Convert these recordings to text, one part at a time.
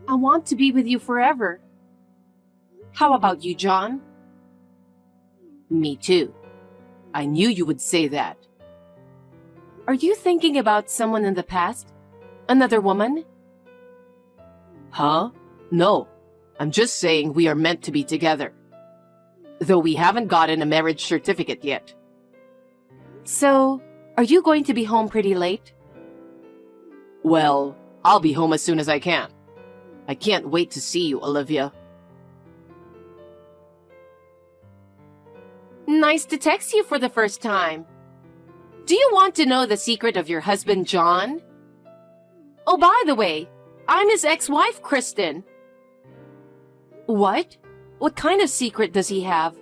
I want to be with you forever. How about you, John? Me too. I knew you would say that. Are you thinking about someone in the past? Another woman? Huh? No. I'm just saying we are meant to be together. Though we haven't gotten a marriage certificate yet. So, are you going to be home pretty late? Well, I'll be home as soon as I can. I can't wait to see you, Olivia. Nice to text you for the first time. Do you want to know the secret of your husband, John? Oh, by the way, I'm his ex-wife, Kristen. What? What kind of secret does he have?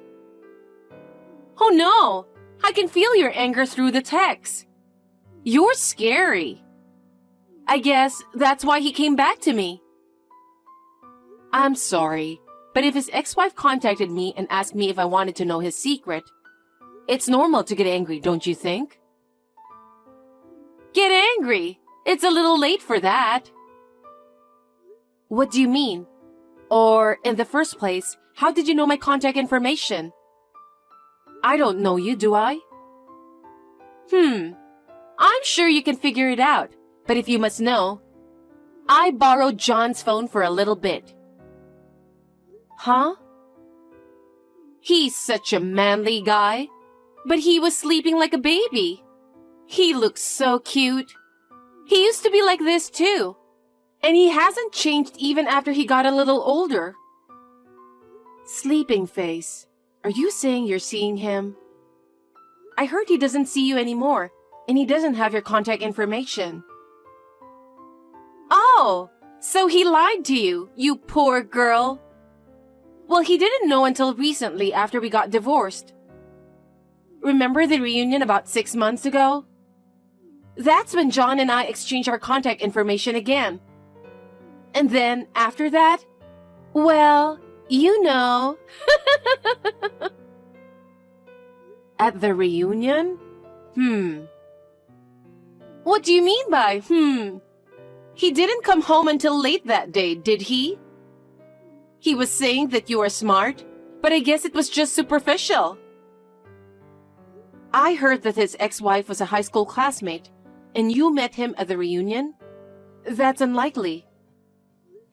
Oh no! I can feel your anger through the text. You're scary. I guess that's why he came back to me. I'm sorry, but if his ex-wife contacted me and asked me if I wanted to know his secret, it's normal to get angry, don't you think? Get angry? It's a little late for that. What do you mean? Or, in the first place, how did you know my contact information? I don't know you, do I? I'm sure you can figure it out, but if you must know, I borrowed John's phone for a little bit. Huh? He's such a manly guy, but he was sleeping like a baby. He looks so cute. He used to be like this too, and he hasn't changed even after he got a little older. Sleeping face. Are you saying you're seeing him? I heard he doesn't see you anymore, and he doesn't have your contact information. Oh, so he lied to you, you poor girl. Well, he didn't know until recently after we got divorced. Remember the reunion about 6 months ago? That's when John and I exchanged our contact information again. And then, after that, well, you know. At the reunion? What do you mean by, He didn't come home until late that day, did he? He was saying that you are smart, but I guess it was just superficial. I heard that his ex-wife was a high school classmate, and you met him at the reunion? That's unlikely.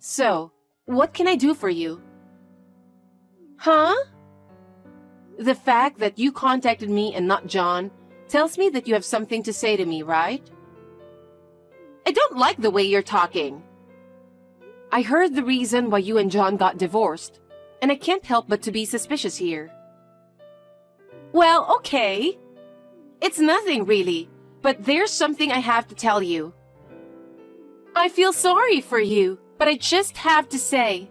So, what can I do for you? Huh? The fact that you contacted me and not John tells me that you have something to say to me, right? I don't like the way you're talking. I heard the reason why you and John got divorced, and I can't help but to be suspicious here. Well, okay. It's nothing really, but there's something I have to tell you. I feel sorry for you, but I just have to say.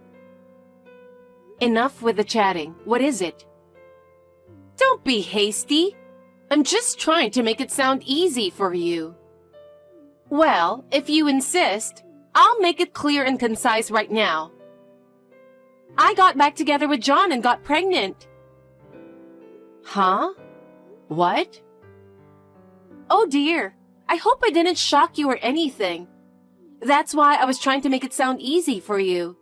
Enough with the chatting. What is it? Don't be hasty. I'm just trying to make it sound easy for you. Well, if you insist, I'll make it clear and concise right now. I got back together with John and got pregnant. Huh? What? Oh dear, I hope I didn't shock you or anything. That's why I was trying to make it sound easy for you.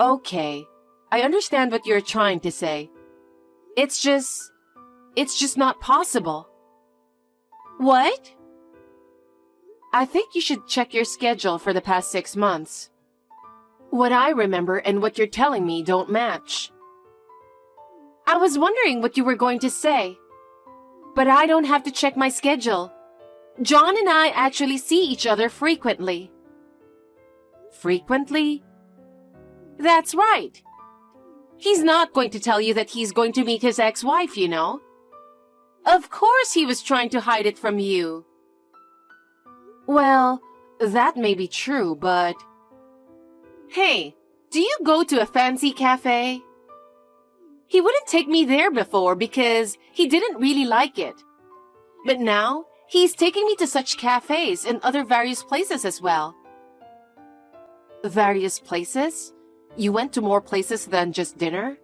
Okay, I understand what you're trying to say. It's just not possible. What? I think you should check your schedule for the past 6 months. What I remember and what you're telling me don't match. I was wondering what you were going to say. But I don't have to check my schedule. John and I actually see each other frequently. Frequently? That's right. He's not going to tell you that he's going to meet his ex-wife, you know. Of course he was trying to hide it from you. Well, that may be true, but... Hey, do you go to a fancy cafe? He wouldn't take me there before because he didn't really like it. But now, he's taking me to such cafes and other various places as well. Various places? You went to more places than just dinner?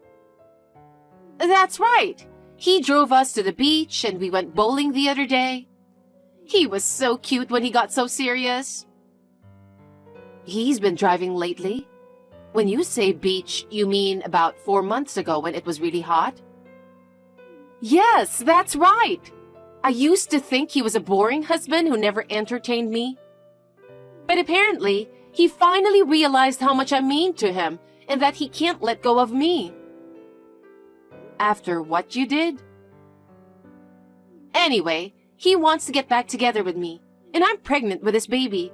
That's right. He drove us to the beach and we went bowling the other day. He was so cute when he got so serious. He's been driving lately. When you say beach, you mean about 4 months ago when it was really hot? Yes, that's right. I used to think he was a boring husband who never entertained me. But apparently, he finally realized how much I mean to him and that he can't let go of me. After what you did? Anyway, he wants to get back together with me, and I'm pregnant with his baby.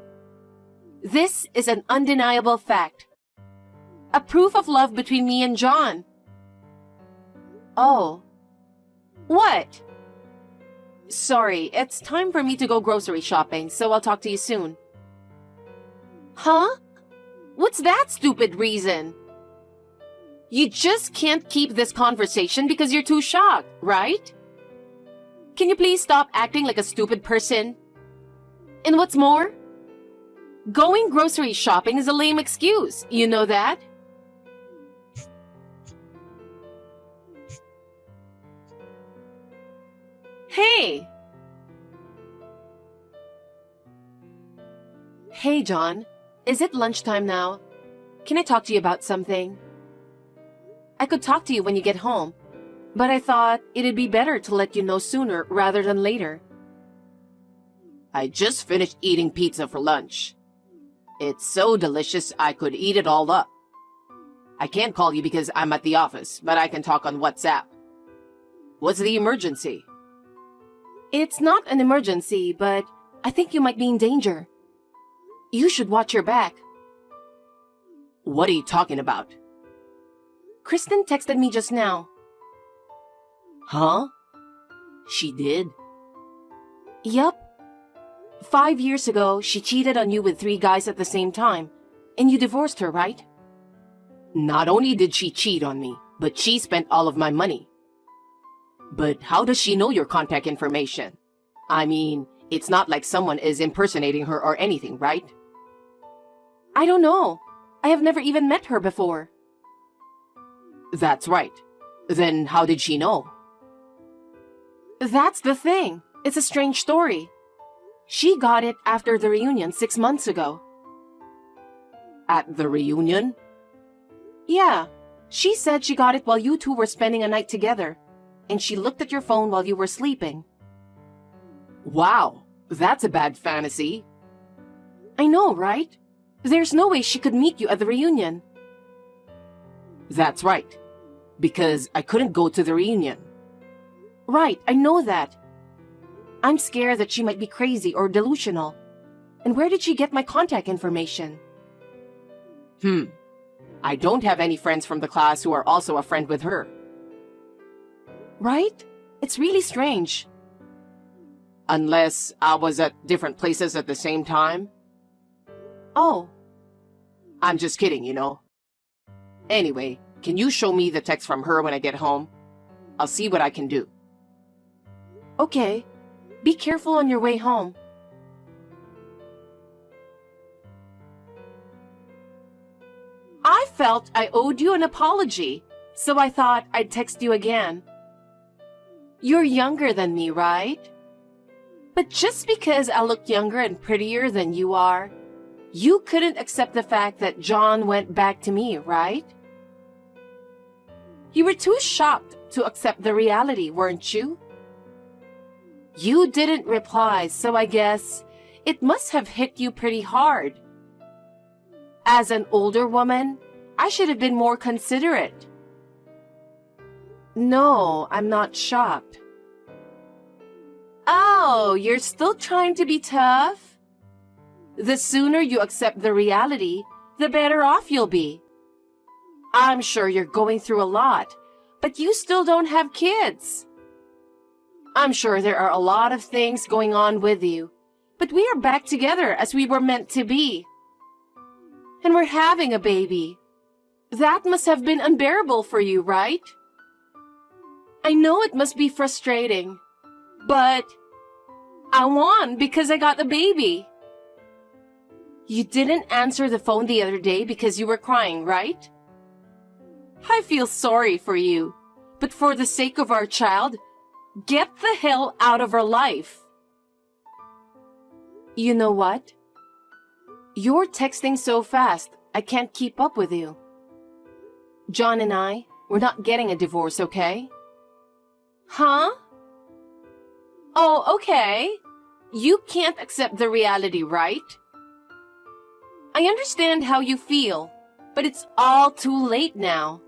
This is an undeniable fact. A proof of love between me and John. Oh. What? Sorry, it's time for me to go grocery shopping, so I'll talk to you soon. Huh? What's that stupid reason? You just can't keep this conversation because you're too shocked, right? Can you please stop acting like a stupid person? And what's more? Going grocery shopping is a lame excuse, you know that? Hey! Hey, John. Is it lunchtime now? Can I talk to you about something? I could talk to you when you get home, but I thought it'd be better to let you know sooner rather than later. I just finished eating pizza for lunch. It's so delicious I could eat it all up. I can't call you because I'm at the office, but I can talk on WhatsApp. What's the emergency? It's not an emergency, but I think you might be in danger. You should watch your back. What are you talking about? Kristen texted me just now. Huh? She did? Yup. 5 years ago, she cheated on you with 3 guys at the same time, and you divorced her, right? Not only did she cheat on me, but she spent all of my money. But how does she know your contact information? I mean, it's not like someone is impersonating her or anything, right? I don't know. I have never even met her before. That's right. Then how did she know? That's the thing. It's a strange story. She got it after the reunion 6 months ago. At the reunion? Yeah. She said she got it while you two were spending a night together, and she looked at your phone while you were sleeping. Wow, that's a bad fantasy. I know, right? There's no way she could meet you at the reunion. That's right. Because I couldn't go to the reunion. Right, I know that. I'm scared that she might be crazy or delusional. And where did she get my contact information? I don't have any friends from the class who are also a friend with her. Right? It's really strange. Unless I was at different places at the same time. Oh. I'm just kidding, you know. Anyway, can you show me the text from her when I get home? I'll see what I can do. Okay. Be careful on your way home. I felt I owed you an apology, so I thought I'd text you again. You're younger than me, right? But just because I look younger and prettier than you are, you couldn't accept the fact that John went back to me, right? You were too shocked to accept the reality, weren't you? You didn't reply, so I guess it must have hit you pretty hard. As an older woman, I should have been more considerate. No, I'm not shocked. Oh, you're still trying to be tough? The sooner you accept the reality, the better off you'll be. I'm sure you're going through a lot, but you still don't have kids. I'm sure there are a lot of things going on with you, but we are back together as we were meant to be. And we're having a baby. That must have been unbearable for you, right? I know it must be frustrating, but I won because I got the baby. You didn't answer the phone the other day because you were crying, right? I feel sorry for you, but for the sake of our child, get the hell out of our life. You know what? You're texting so fast, I can't keep up with you. John and we're not getting a divorce, okay? Huh? Oh, okay. You can't accept the reality, right? I understand how you feel, but it's all too late now.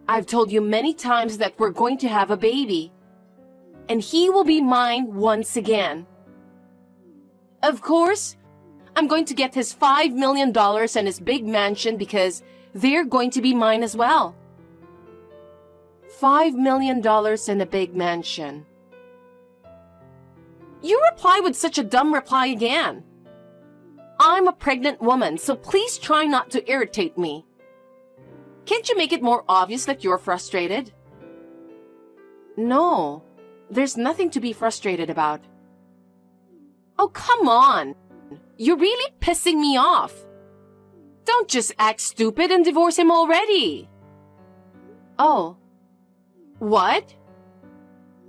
I've told you many times that we're going to have a baby, and he will be mine once again. Of course, I'm going to get his $5 million and his big mansion because they're going to be mine as well. $5 million and a big mansion. You reply with such a dumb reply again. I'm a pregnant woman, so please try not to irritate me. Can't you make it more obvious that you're frustrated? No, there's nothing to be frustrated about. Oh, come on. You're really pissing me off. Don't just act stupid and divorce him already. Oh. What?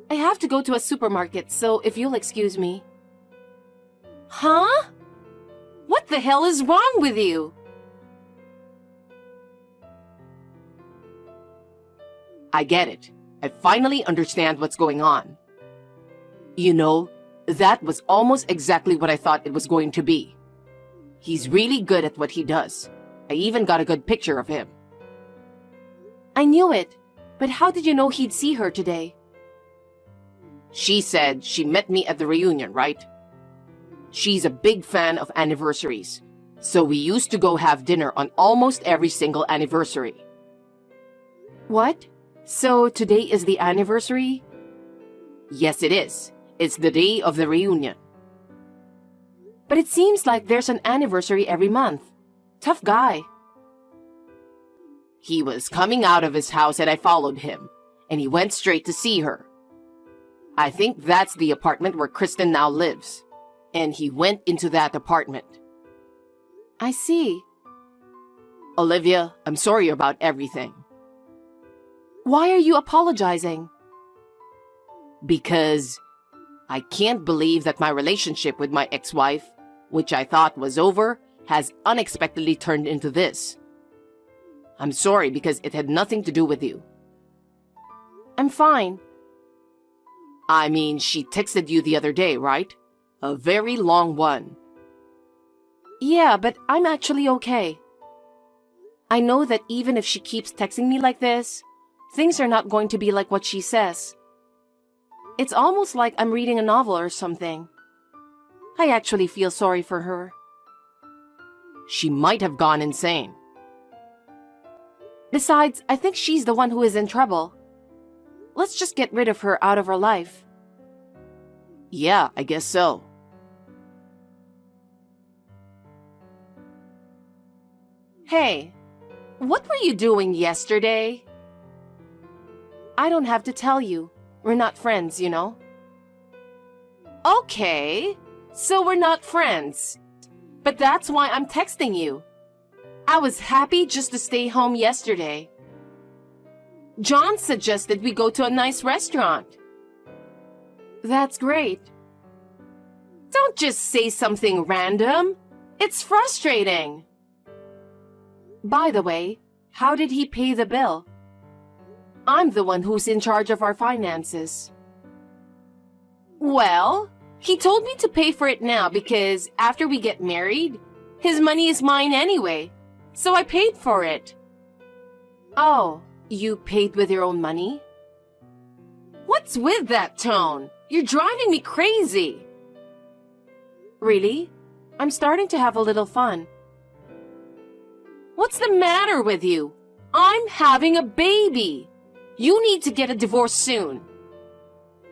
I have to go to a supermarket, so if you'll excuse me. Huh? What the hell is wrong with you? I get it. I finally understand what's going on. You know, that was almost exactly what I thought it was going to be. He's really good at what he does. I even got a good picture of him. I knew it, but how did you know he'd see her today? She said she met me at the reunion, right? She's a big fan of anniversaries, so we used to go have dinner on almost every single anniversary. What? So today is the anniversary? Yes, it is. It's the day of the reunion. But it seems like there's an anniversary every month. Tough guy. He was coming out of his house and I followed him, and he went straight to see her. I think that's the apartment where Kristen now lives, and he went into that apartment. I see. Olivia, I'm sorry about everything. Why are you apologizing? Because I can't believe that my relationship with my ex-wife, which I thought was over, has unexpectedly turned into this. I'm sorry because it had nothing to do with you. I'm fine. I mean, she texted you the other day, right? A very long one. Yeah, but I'm actually okay. I know that even if she keeps texting me like this, things are not going to be like what she says. It's almost like I'm reading a novel or something. I actually feel sorry for her. She might have gone insane. Besides, I think she's the one who is in trouble. Let's just get rid of her out of our life. Yeah, I guess so. Hey, what were you doing yesterday? I don't have to tell you. We're not friends, you know. Okay, so we're not friends. But that's why I'm texting you. I was happy just to stay home yesterday. John suggested we go to a nice restaurant. That's great. Don't just say something random. It's frustrating. By the way, how did he pay the bill? I'm the one who's in charge of our finances. Well, he told me to pay for it now because after we get married, his money is mine anyway. So I paid for it. Oh, you paid with your own money? What's with that tone? You're driving me crazy. Really? I'm starting to have a little fun. What's the matter with you? I'm having a baby. You need to get a divorce soon.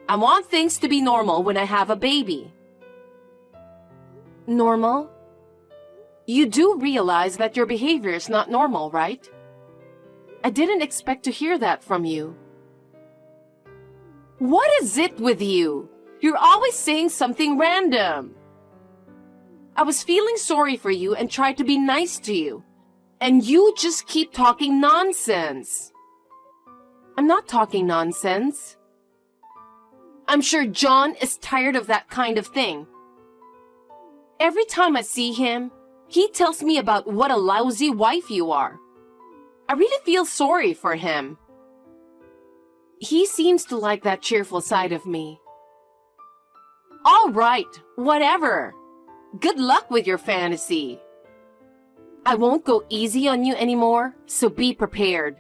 I want things to be normal when I have a baby. Normal? You do realize that your behavior is not normal, right? I didn't expect to hear that from you. What is it with you? You're always saying something random. I was feeling sorry for you and tried to be nice to you. And you just keep talking nonsense. I'm not talking nonsense. I'm sure John is tired of that kind of thing. Every time I see him, He tells me about what a lousy wife you are. I really feel sorry for him. He seems to like that cheerful side of me. All right, whatever. Good luck with your fantasy. I won't go easy on you anymore, so be prepared.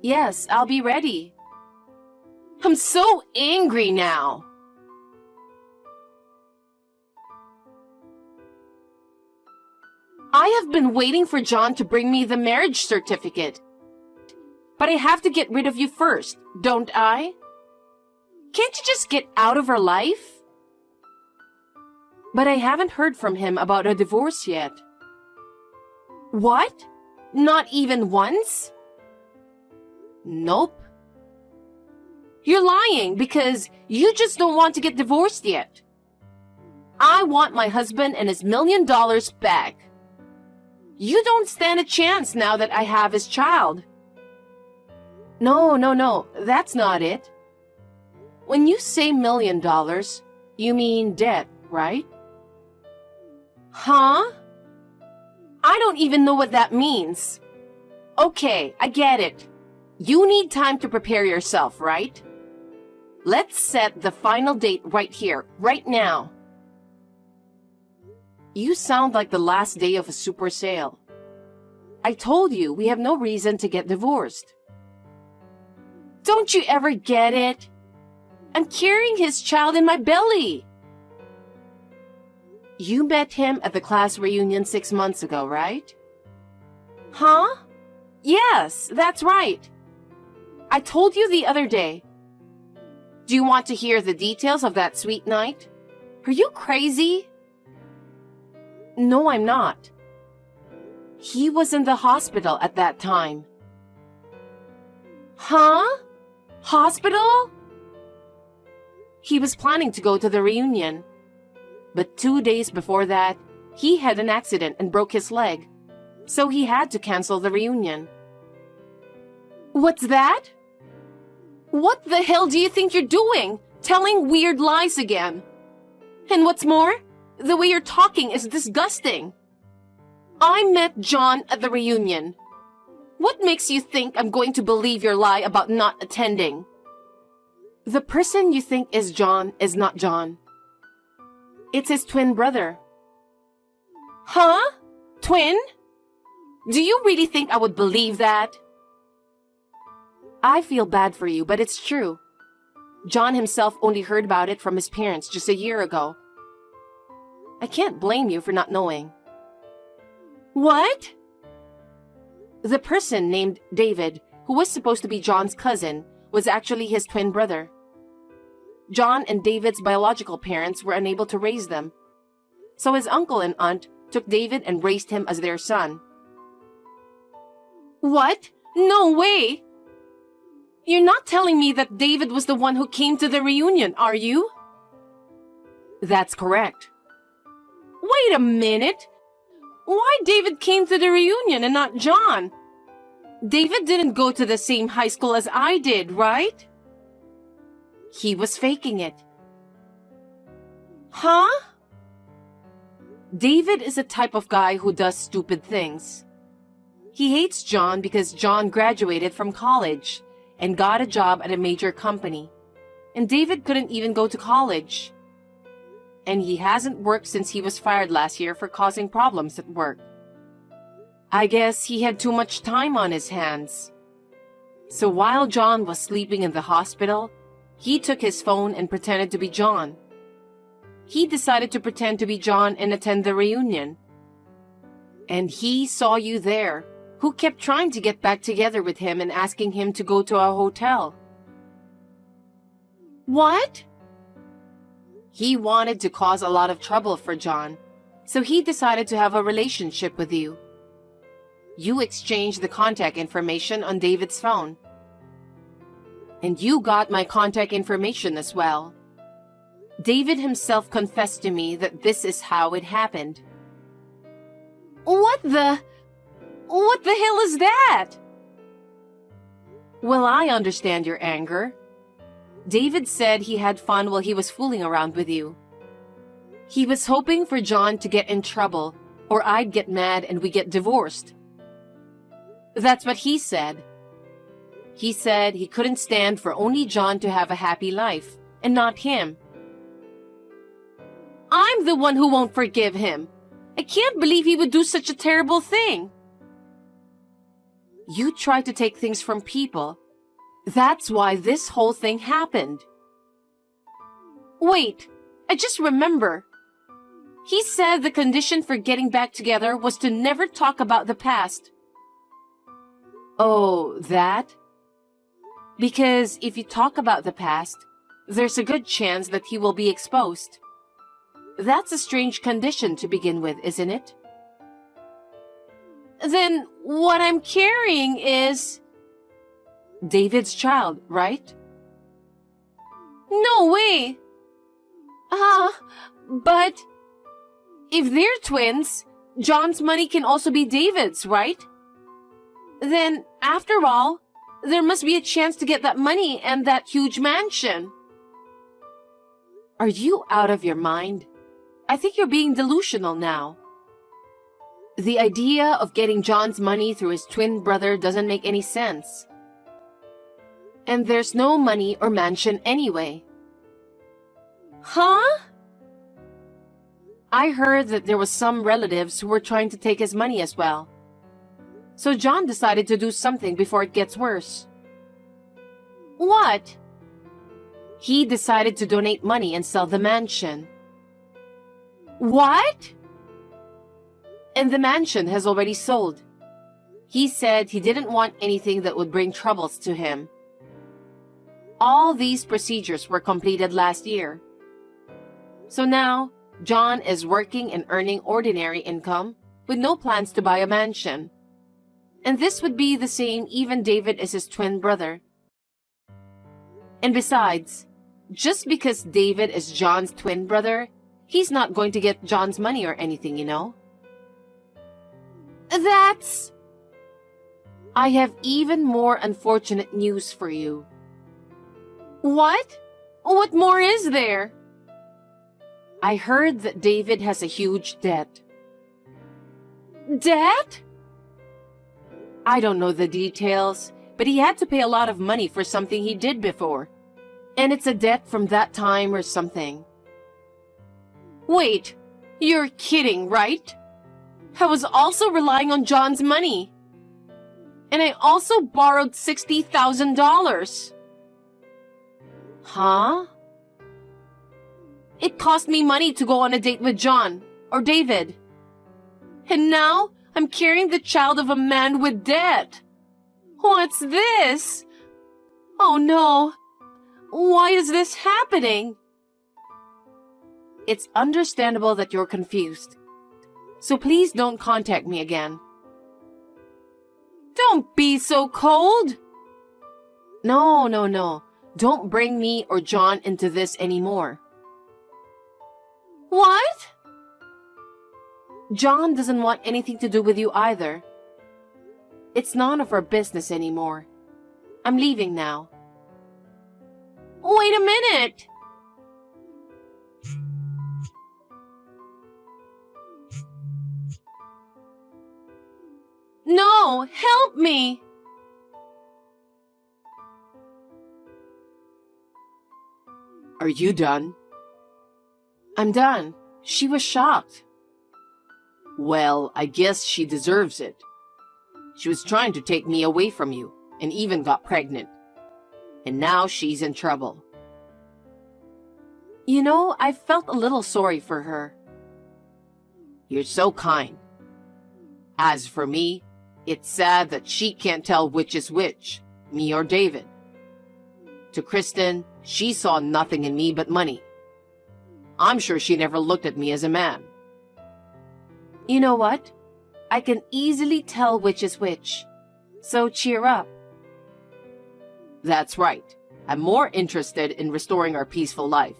Yes, I'll be ready. I'm so angry now. I have been waiting for John to bring me the marriage certificate. But I have to get rid of you first, don't I? Can't you just get out of our life? But I haven't heard from him about a divorce yet. What? Not even once? Nope. You're lying because you just don't want to get divorced yet. I want my husband and his $1 million back. You don't stand a chance now that I have his child. No, that's not it. When you say $1 million, you mean debt, right? Huh? I don't even know what that means. Okay, I get it. You need time to prepare yourself, right? Let's set the final date right here, right now. You sound like the last day of a super sale. I told you we have no reason to get divorced. Don't you ever get it? I'm carrying his child in my belly. You met him at the class reunion 6 months ago, right? Huh? Yes, that's right. I told you the other day. Do you want to hear the details of that sweet night? Are you crazy? No, I'm not. He was in the hospital at that time. Huh? Hospital? He was planning to go to the reunion. But 2 days before that, he had an accident and broke his leg. So he had to cancel the reunion. What's that? What the hell do you think you're doing? Telling weird lies again. And what's more, the way you're talking is disgusting. I met John at the reunion. What makes you think I'm going to believe your lie about not attending? The person you think is John is not John. It's his twin brother. Huh? Twin? Do you really think I would believe that? I feel bad for you, but it's true. John himself only heard about it from his parents just a year ago. I can't blame you for not knowing. What? The person named David, who was supposed to be John's cousin, was actually his twin brother. John and David's biological parents were unable to raise them. So his uncle and aunt took David and raised him as their son. What? No way! You're not telling me that David was the one who came to the reunion, are you? That's correct. Wait a minute! Why David came to the reunion and not John? David didn't go to the same high school as I did, right? He was faking it. Huh? David is a type of guy who does stupid things. He hates John because John graduated from college and got a job at a major company, and David couldn't even go to college. And he hasn't worked since he was fired last year for causing problems at work. I guess he had too much time on his hands. So while John was sleeping in the hospital, he took his phone and pretended to be John. He decided to pretend to be John and attend the reunion. And he saw you there, who kept trying to get back together with him and asking him to go to a hotel. What? He wanted to cause a lot of trouble for John, so he decided to have a relationship with you. You exchanged the contact information on David's phone. And you got my contact information as well. David himself confessed to me that this is how it happened. What the hell is that? Well, I understand your anger. David said he had fun while he was fooling around with you. He was hoping for John to get in trouble or I'd get mad and we get divorced. That's what he said. He said he couldn't stand for only John to have a happy life, and not him. I'm the one who won't forgive him. I can't believe he would do such a terrible thing. You try to take things from people. That's why this whole thing happened. Wait, I just remember. He said the condition for getting back together was to never talk about the past. Oh, that? Because if you talk about the past, there's a good chance that he will be exposed. That's a strange condition to begin with, isn't it? Then what I'm carrying is David's child, right? No way! But if they're twins, John's money can also be David's, right? Then, after all, there must be a chance to get that money and that huge mansion. Are you out of your mind? I think you're being delusional now. The idea of getting John's money through his twin brother doesn't make any sense. And there's no money or mansion anyway. Huh? I heard that there was some relatives who were trying to take his money as well. So John decided to do something before it gets worse. What? He decided to donate money and sell the mansion. What? And the mansion has already sold. He said he didn't want anything that would bring troubles to him. All these procedures were completed last year. So now, John is working and earning ordinary income with no plans to buy a mansion. And this would be the same even David is his twin brother. And besides, just because David is John's twin brother, he's not going to get John's money or anything, you know? I have even more unfortunate news for you. What? What more is there? I heard that David has a huge debt. Debt? I don't know the details, but he had to pay a lot of money for something he did before. And it's a debt from that time or something. Wait, you're kidding, right? I was also relying on John's money. And I also borrowed $60,000. Huh? It cost me money to go on a date with John or David. And now I'm carrying the child of a man with debt. What's this? Oh no. Why is this happening? It's understandable that you're confused. So please don't contact me again. Don't be so cold. No. Don't bring me or John into this anymore. What? John doesn't want anything to do with you either. It's none of our business anymore. I'm leaving now. Wait a minute! No! Help me! Are you done? I'm done. She was shocked. Well, I guess she deserves it. She was trying to take me away from you, and even got pregnant. And now she's in trouble. You know, I felt a little sorry for her. You're so kind. As for me, it's sad that she can't tell which is which, me or David. To Kristen, she saw nothing in me but money. I'm sure she never looked at me as a man. You know what? I can easily tell which is which. So cheer up. That's right. I'm more interested in restoring our peaceful life.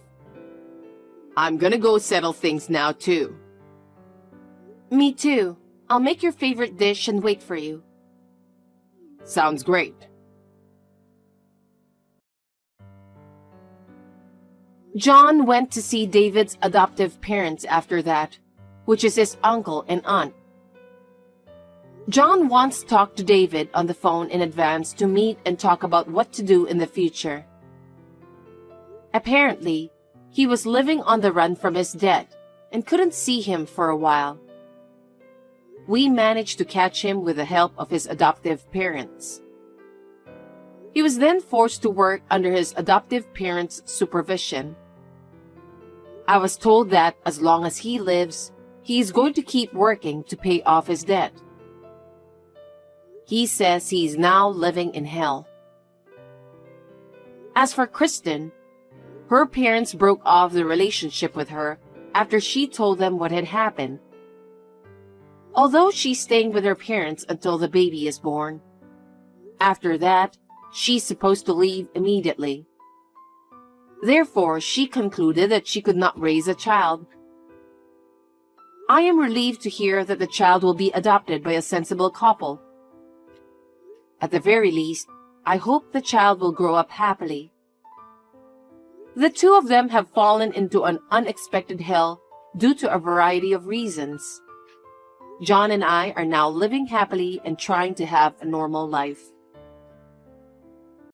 I'm gonna go settle things now, too. Me too. I'll make your favorite dish and wait for you. Sounds great. John went to see David's adoptive parents after that, which is his uncle and aunt. John once talked to David on the phone in advance to meet and talk about what to do in the future. Apparently, he was living on the run from his debt and couldn't see him for a while. We managed to catch him with the help of his adoptive parents. He was then forced to work under his adoptive parents' supervision. I was told that as long as he lives, he is going to keep working to pay off his debt. He says he is now living in hell. As for Kristen, her parents broke off the relationship with her after she told them what had happened. Although she's staying with her parents until the baby is born. After that, she's supposed to leave immediately. Therefore, she concluded that she could not raise a child. I am relieved to hear that the child will be adopted by a sensible couple. At the very least, I hope the child will grow up happily. The two of them have fallen into an unexpected hell due to a variety of reasons. John and I are now living happily and trying to have a normal life.